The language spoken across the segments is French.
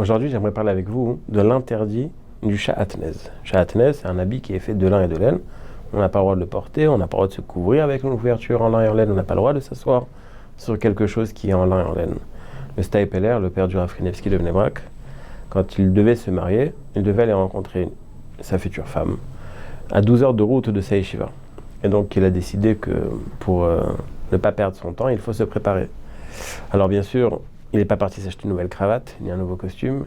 Aujourd'hui, j'aimerais parler avec vous de l'interdit du sha'atnez. Sha'atnez, c'est un habit qui est fait de lin et de laine. On n'a pas le droit de le porter, on n'a pas le droit de se couvrir avec une couverture en lin et en laine, on n'a pas le droit de s'asseoir sur quelque chose qui est en lin et en laine. Le Staïpeler, le père du Rav Krenevski de Bnei Brak, quand il devait se marier, il devait aller rencontrer sa future femme à 12 heures de route de sa yeshiva. Et donc il a décidé que pour ne pas perdre son temps, il faut se préparer. Alors bien sûr, il n'est pas parti s'acheter une nouvelle cravate, ni un nouveau costume.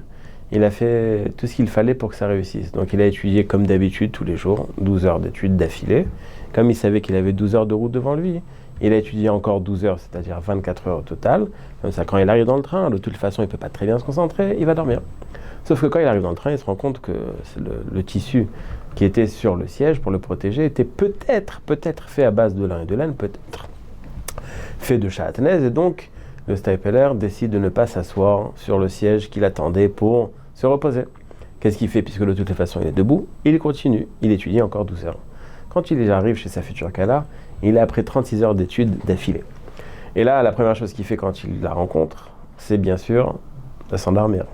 Il a fait tout ce qu'il fallait pour que ça réussisse. Donc il a étudié comme d'habitude tous les jours, 12 heures d'études d'affilée. Comme il savait qu'il avait 12 heures de route devant lui, il a étudié encore 12 heures, c'est-à-dire 24 heures au total. Comme ça, quand il arrive dans le train, de toute façon, il ne peut pas très bien se concentrer, il va dormir. Sauf que quand il arrive dans le train, il se rend compte que le tissu qui était sur le siège pour le protéger était peut-être fait à base de lin et de laine, peut-être fait de sha'atnez, et donc le Staïpeler décide de ne pas s'asseoir sur le siège qu'il attendait pour se reposer. Qu'est-ce qu'il fait? Puisque de toute façon il est debout, il continue, il étudie encore 12 heures. Quand il arrive chez sa future Kala, il est après 36 heures d'études d'affilée. Et là, la première chose qu'il fait quand il la rencontre, c'est bien sûr de s'endormir.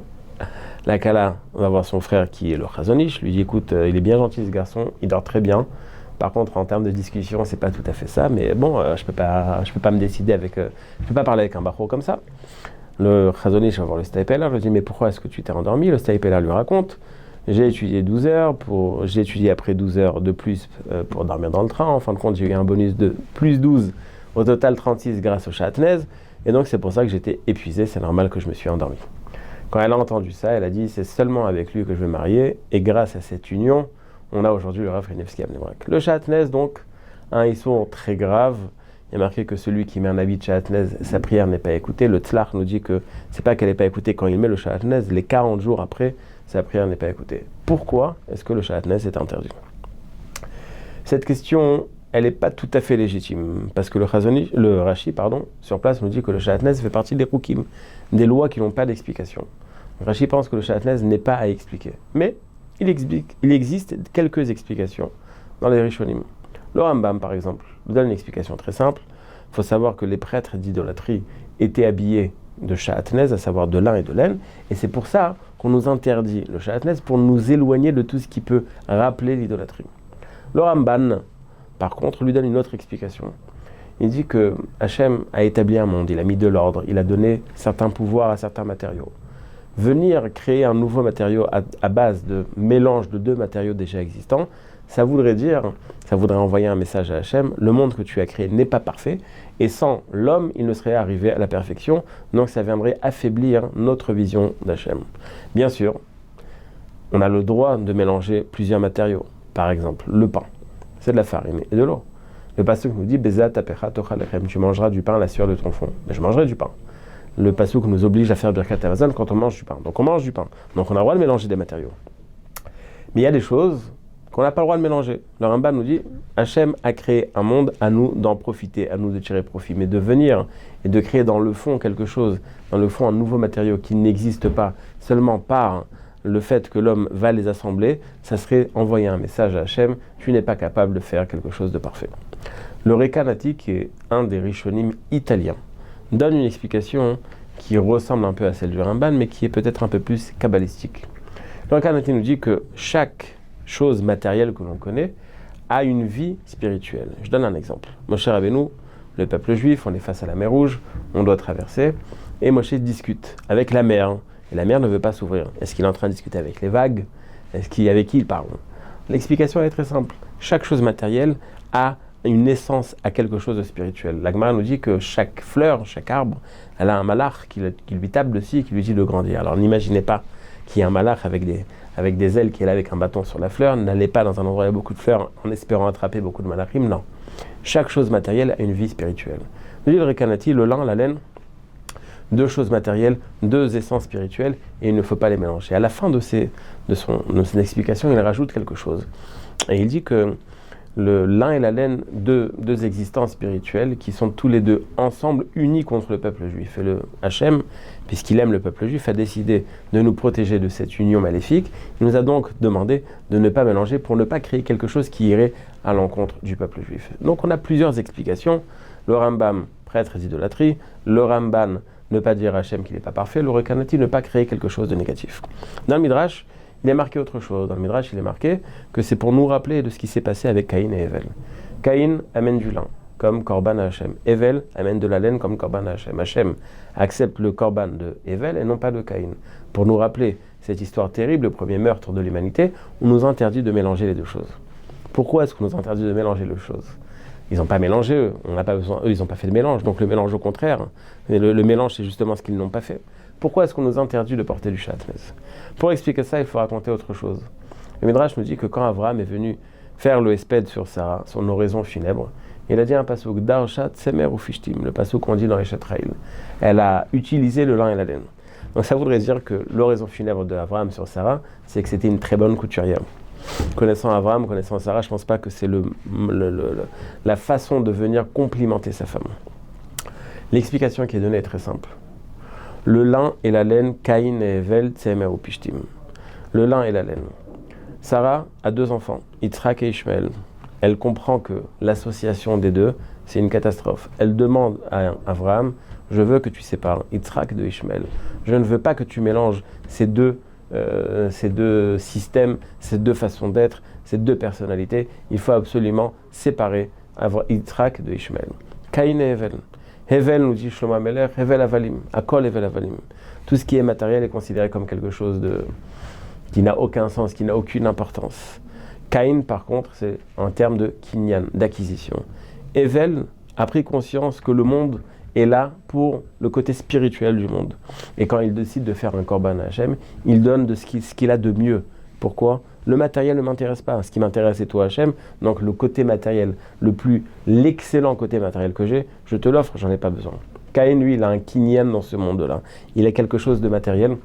La Kala va voir son frère qui est le Chazonish, lui dit écoute, il est bien gentil ce garçon, il dort très bien. Par contre, en termes de discussion, c'est pas tout à fait ça, mais bon, je peux pas me décider je peux pas parler avec un bachor comme ça. Le Chazonish va voir le Staïpeler, lui dit mais pourquoi est-ce que tu t'es endormi? Le Staïpeler lui raconte j'ai étudié 12 heures, j'ai étudié après 12 heures de plus pour dormir dans le train. En fin de compte, j'ai eu un bonus de plus 12, au total 36 grâce au sha'atnez, et donc c'est pour ça que j'étais épuisé, c'est normal que je me suis endormi. Quand elle a entendu ça, elle a dit c'est seulement avec lui que je vais me marier, et grâce à cette union, on a aujourd'hui le Rav Krenevski à Bnei Brak. Le sha'atnez, donc, un issur très grave. Il y a marqué que celui qui met un habit de sha'atnez, sa prière n'est pas écoutée. Le tzlach nous dit que c'est pas qu'elle n'est pas écoutée quand il met le sha'atnez, les 40 jours après, sa prière n'est pas écoutée. Pourquoi est-ce que le sha'atnez est interdit? Cette question, elle n'est pas tout à fait légitime, parce que le Rashi, sur place nous dit que le sha'atnez fait partie des rukim, des lois qui n'ont pas d'explication. Rashi pense que le sha'atnez n'est pas à expliquer. Mais il existe quelques explications dans les Rishonim. Le Rambam, par exemple, nous donne une explication très simple. Il faut savoir que les prêtres d'idolâtrie étaient habillés de sha'atnez, à savoir de lin et de laine, et c'est pour ça qu'on nous interdit le sha'atnez, pour nous éloigner de tout ce qui peut rappeler l'idolâtrie. Le Ramban, par contre, lui donne une autre explication. Il dit que Hachem a établi un monde, il a mis de l'ordre, il a donné certains pouvoirs à certains matériaux. Venir créer un nouveau matériau à base de mélange de deux matériaux déjà existants, ça voudrait envoyer un message à Hachem, le monde que tu as créé n'est pas parfait, et sans l'homme, il ne serait arrivé à la perfection, donc ça viendrait affaiblir notre vision d'Hachem. Bien sûr, on a le droit de mélanger plusieurs matériaux. Par exemple, le pain, c'est de la farine et de l'eau. Le pasuk nous dit, Beza tapecha tochal lechem, tu mangeras du pain à la sueur de ton front. Mais je mangerai du pain. Le pasuk nous oblige à faire birkat hamazon quand on mange du pain. Donc on mange du pain. Donc on a le droit de mélanger des matériaux. Mais il y a des choses qu'on n'a pas le droit de mélanger. Le Rambam nous dit, Hachem a créé un monde, à nous d'en profiter, à nous de tirer profit. Mais de venir et de créer dans le fond quelque chose, dans le fond un nouveau matériau qui n'existe pas, seulement par le fait que l'homme va les assembler, ça serait envoyer un message à Hachem, tu n'es pas capable de faire quelque chose de parfait. Le Rekanati, qui est un des Rishonim italiens, donne une explication qui ressemble un peu à celle du Ramban, mais qui est peut-être un peu plus kabbalistique. Le Rekanati nous dit que chaque chose matérielle que l'on connaît a une vie spirituelle. Je donne un exemple. Moshe Rabbeinu, le peuple juif, on est face à la mer Rouge, on doit traverser, et Moshe discute avec la mer, et la mer ne veut pas s'ouvrir. Est-ce qu'il est en train de discuter avec les vagues? Avec qui il parle? L'explication est très simple. Chaque chose matérielle a une essence à quelque chose de spirituel. La Gemara nous dit que chaque fleur, chaque arbre, elle a un malach qui lui tape dessus et qui lui dit de grandir. Alors n'imaginez pas qu'il y a un malach avec des ailes qui est là avec un bâton sur la fleur. N'allez pas dans un endroit où il y a beaucoup de fleurs en espérant attraper beaucoup de malachim. Non. Chaque chose matérielle a une vie spirituelle. Nous dit le Rekanati, le lin, la laine, deux choses matérielles, deux essences spirituelles, et il ne faut pas les mélanger. À la fin de son explication, il rajoute quelque chose. Et il dit que le lin et la laine, deux existences spirituelles qui sont tous les deux ensemble unis contre le peuple juif. Et le Hachem, puisqu'il aime le peuple juif, a décidé de nous protéger de cette union maléfique. Il nous a donc demandé de ne pas mélanger pour ne pas créer quelque chose qui irait à l'encontre du peuple juif. Donc on a plusieurs explications. Le Rambam, prêtre d'idolâtrie, le Ramban ne pas dire à Hachem qu'il n'est pas parfait, le rekanati, ne pas créer quelque chose de négatif. Dans le Midrash, il est marqué autre chose. Dans le Midrash, il est marqué que c'est pour nous rappeler de ce qui s'est passé avec Caïn et Hevel. Caïn amène du lin, comme Korban à Hachem. Hevel amène de la laine, comme Korban à Hachem. Hachem accepte le Korban de Hevel et non pas de Caïn. Pour nous rappeler cette histoire terrible, le premier meurtre de l'humanité, on nous interdit de mélanger les deux choses. Pourquoi est-ce qu'on nous interdit de mélanger les deux choses ? Ils n'ont pas mélangé, eux. On n'a pas besoin, eux, ils n'ont pas fait de mélange. Donc le mélange au contraire. Mais le mélange, c'est justement ce qu'ils n'ont pas fait. Pourquoi est-ce qu'on nous interdit de porter du Shatnez ? Pour expliquer ça, il faut raconter autre chose. Le Midrash nous dit que quand Abraham est venu faire le Hesped sur Sarah, son oraison funèbre, il a dit un passouk, Darshat Semer ou Fishtim, le passouk qu'on dit dans les Shatraïl. Elle a utilisé le lin et la laine. Donc ça voudrait dire que l'oraison funèbre d'Abraham sur Sarah, c'est que c'était une très bonne couturière. Connaissant Abraham, connaissant Sarah, je ne pense pas que c'est la façon de venir complimenter sa femme. L'explication qui est donnée est très simple. Le lin et la laine, Caïn et Hevel, Tsemer ou Pishtim. Le lin et la laine. Sarah a 2 enfants, Yitzhak et Ishmael. Elle comprend que l'association des deux, c'est une catastrophe. Elle demande à Abraham, je veux que tu sépares Yitzhak de Ishmael. Je ne veux pas que tu mélanges ces deux systèmes, ces 2 façons d'être, ces 2 personnalités. Il faut absolument séparer Yitzhak de Ishmael. Caïn et Hevel. Hevel, nous dit Shlomo Amelech, Hevel Avalim, Akol Hevel Avalim. Tout ce qui est matériel est considéré comme quelque chose qui n'a aucun sens, qui n'a aucune importance. Caïn, par contre, c'est un terme de kinyan, d'acquisition. Hevel a pris conscience que le monde est là pour le côté spirituel du monde. Et quand il décide de faire un korban à Hachem, il donne de ce qu'il a de mieux. Pourquoi ? Le matériel ne m'intéresse pas. Ce qui m'intéresse, c'est toi, Hachem. Donc le côté matériel, l'excellent côté matériel que j'ai, je te l'offre, j'en ai pas besoin. Caïn, lui, il a un kinyan dans ce monde-là. Il a quelque chose de matériel.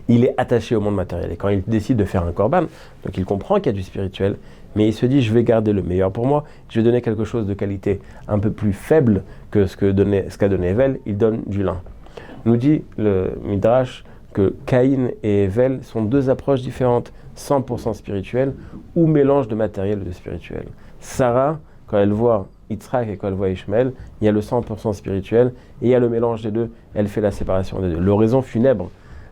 Il est attaché au monde matériel. Et quand il décide de faire un korban, donc il comprend qu'il y a du spirituel, mais il se dit, je vais garder le meilleur pour moi, je vais donner quelque chose de qualité un peu plus faible que ce qu'a donné Hevel, il donne du lin. Nous dit le Midrash que Caïn et Hevel sont 2 approches différentes, 100% spirituelles ou mélange de matériel et de spirituel. Sarah, quand elle voit Yitzhak et quand elle voit Ishmael, il y a le 100% spirituel et il y a le mélange des deux, elle fait la séparation des deux. L'oraison funèbre,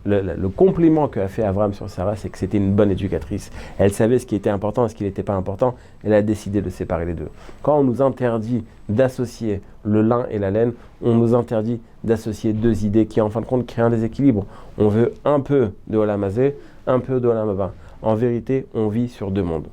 le compliment qu'a fait Abraham sur Sarah, c'est que c'était une bonne éducatrice. Elle savait ce qui était important et ce qui n'était pas important. Elle a décidé de séparer les deux. Quand on nous interdit d'associer le lin et la laine, on nous interdit d'associer 2 idées qui, en fin de compte, créent un déséquilibre. On veut un peu de Olam Hazé, un peu de Olam Haba. En vérité, on vit sur 2 mondes.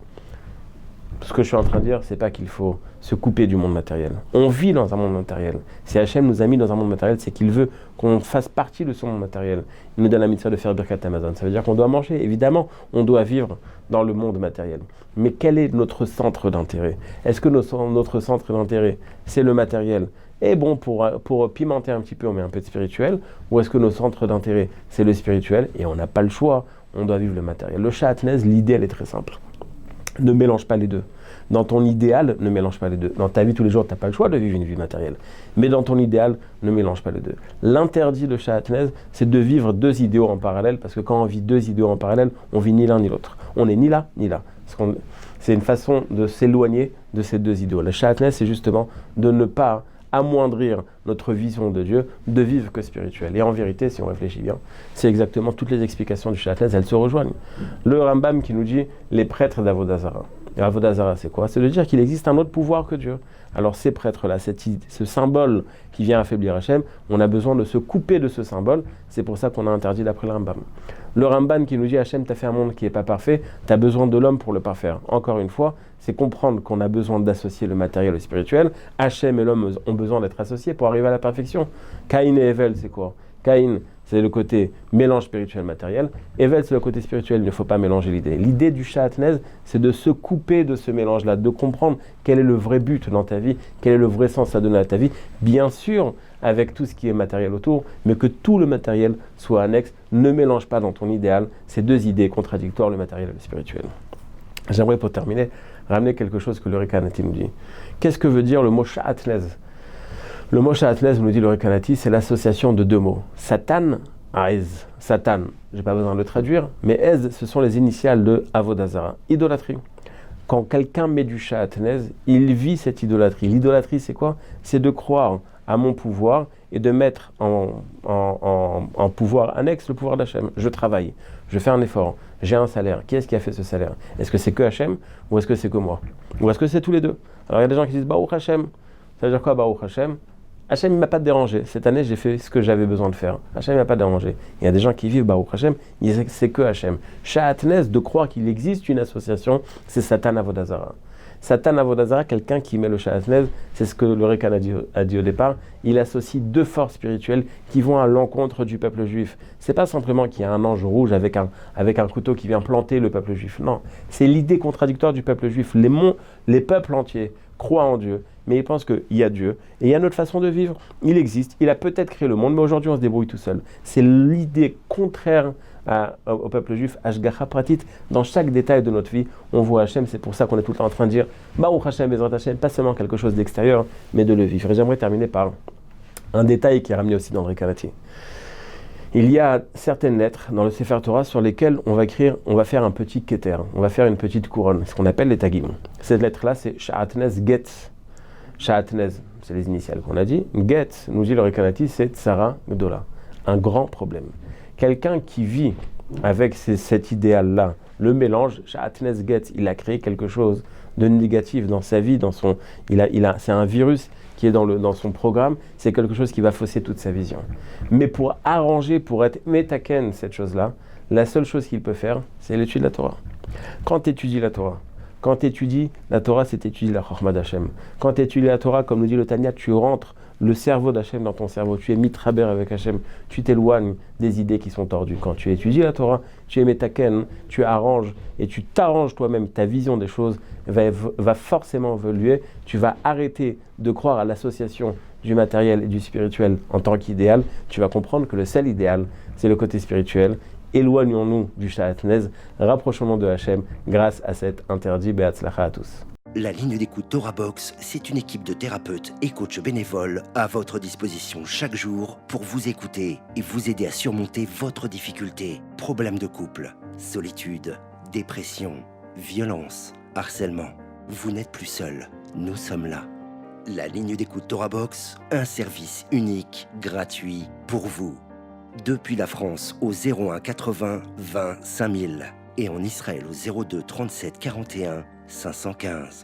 Ce que je suis en train de dire, c'est pas qu'il faut se couper du monde matériel. On vit dans un monde matériel. Si Hachem nous a mis dans un monde matériel, c'est qu'il veut qu'on fasse partie de ce monde matériel. Il nous donne la mitzvah de faire Birkat Hamazon. Ça veut dire qu'on doit manger. Évidemment, on doit vivre dans le monde matériel. Mais quel est notre centre d'intérêt ? Est-ce que notre centre d'intérêt, c'est le matériel ? Et bon, pour pimenter un petit peu, on met un peu de spirituel. Ou est-ce que nos centres d'intérêt, c'est le spirituel ? Et on n'a pas le choix. On doit vivre le matériel. Le Shatnez, l'idée, elle est très simple. Ne mélange pas les deux. Dans ton idéal, ne mélange pas les deux. Dans ta vie tous les jours, tu n'as pas le choix de vivre une vie matérielle. Mais dans ton idéal, ne mélange pas les deux. L'interdit de Shatnez, c'est de vivre 2 idéaux en parallèle, parce que quand on vit 2 idéaux en parallèle, on vit ni l'un ni l'autre. On n'est ni là, ni là. C'est une façon de s'éloigner de ces 2 idéaux. Le Shatnez, c'est justement de ne pas amoindrir notre vision de Dieu, de vivre que spirituel. Et en vérité, si on réfléchit bien, c'est exactement toutes les explications du Shatnez, elles se rejoignent. Le Rambam qui nous dit les prêtres d'Avodah Zarah. Et Avodah Zarah, c'est quoi ? C'est de dire qu'il existe un autre pouvoir que Dieu. Alors ces prêtres-là, ce symbole qui vient affaiblir Hachem, on a besoin de se couper de ce symbole. C'est pour ça qu'on a interdit d'après le Rambam. Le Rambam qui nous dit Hachem, t'as fait un monde qui n'est pas parfait, t'as besoin de l'homme pour le parfaire. Encore une fois, c'est comprendre qu'on a besoin d'associer le matériel au spirituel. Hachem et l'homme ont besoin d'être associés pour arriver à la perfection. Caïn et Hevel, c'est quoi ? Caïn, c'est le côté mélange spirituel-matériel. Hevel, c'est le côté spirituel, il ne faut pas mélanger l'idée. L'idée du Shatnez, c'est de se couper de ce mélange-là, de comprendre quel est le vrai but dans ta vie, quel est le vrai sens à donner à ta vie. Bien sûr, avec tout ce qui est matériel autour, mais que tout le matériel soit annexe. Ne mélange pas dans ton idéal ces 2 idées contradictoires, le matériel et le spirituel. J'aimerais, pour terminer, ramener quelque chose que le Rekanati nous dit. Qu'est-ce que veut dire le mot Shatnez ? Le mot Shatnez, nous dit le Rekanati, c'est l'association de 2 mots. Satan, Ez. Satan, je n'ai pas besoin de le traduire, mais Ez, ce sont les initiales de Avodah Zarah, idolâtrie. Quand quelqu'un met du Shatnez, il vit cette idolâtrie. L'idolâtrie, c'est quoi ? C'est de croire à mon pouvoir et de mettre en pouvoir annexe le pouvoir d'Hachem. Je travaille, je fais un effort, j'ai un salaire. Qui est-ce qui a fait ce salaire? Est-ce que c'est que Hachem ou est-ce que c'est que moi? Ou est-ce que c'est tous les deux? Alors il y a des gens qui disent Baruch Hachem. Ça veut dire quoi Baruch Hachem? Hachem ne m'a pas dérangé. Cette année, j'ai fait ce que j'avais besoin de faire. Hachem ne m'a pas dérangé. Il y a des gens qui vivent Baruch Hachem, ils disent que c'est que Hachem. Sha'atnez, de croire qu'il existe une association, c'est Satan Avodazara. Satan Avodazara, quelqu'un qui met le Sha'atnez, c'est ce que le Rekan a dit au départ, il associe deux forces spirituelles qui vont à l'encontre du peuple juif. C'est pas simplement qu'il y a un ange rouge avec un couteau qui vient planter le peuple juif. Non, c'est l'idée contradictoire du peuple juif. Les peuples entiers croient en Dieu, mais ils pensent qu'il y a Dieu et il y a notre façon de vivre. Il existe, il a peut-être créé le monde, mais aujourd'hui on se débrouille tout seul. C'est l'idée contraire au peuple juif, Ashgacha Pratit. Dans chaque détail de notre vie, on voit Hachem. C'est pour ça qu'on est tout le temps en train de dire Baruch Hachem, Bezrat Hachem, pas seulement quelque chose d'extérieur, mais de le vivre. Et j'aimerais terminer par un détail qui est ramené aussi dans le Rekanati. Il y a certaines lettres dans le Sefer Torah sur lesquelles on va faire un petit keter, on va faire une petite couronne, ce qu'on appelle les tagim. Cette lettre-là, c'est Sha'atnez Get. Sha'atnez, c'est les initiales qu'on a dit. Get, nous dit le Rekanati, c'est Tsara Gdola, un grand problème. Quelqu'un qui vit avec cet idéal-là, le mélange, Sha'atnez Get, il a créé quelque chose de négatif dans sa vie, c'est un virus qui est dans son programme, c'est quelque chose qui va fausser toute sa vision. Mais pour arranger, pour être metaken cette chose-là, la seule chose qu'il peut faire, c'est l'étude de la Torah. Quand tu étudies la Torah, c'est étudier la Chochma d'Hachem. Quand tu étudies la Torah, comme nous dit le Tanya, tu rentres le cerveau d'Hachem dans ton cerveau, tu es mitraber avec Hachem, tu t'éloignes des idées qui sont tordues. Quand tu étudies la Torah, tu es metaken, tu arranges et tu t'arranges toi-même, ta vision des choses va forcément évoluer, tu vas arrêter de croire à l'association du matériel et du spirituel en tant qu'idéal, tu vas comprendre que le seul idéal, c'est le côté spirituel. Éloignons-nous du Sha'atnez, rapprochons-nous de Hachem grâce à cet interdit. Be'atzlacha à tous. La ligne d'écoute Torah Box, c'est une équipe de thérapeutes et coachs bénévoles à votre disposition chaque jour pour vous écouter et vous aider à surmonter votre difficulté. Problèmes de couple, solitude, dépression, violence, harcèlement. Vous n'êtes plus seul, nous sommes là. La ligne d'écoute Torah Box, un service unique, gratuit pour vous. Depuis la France au 01 80 20 5000 et en Israël au 02 37 41 515.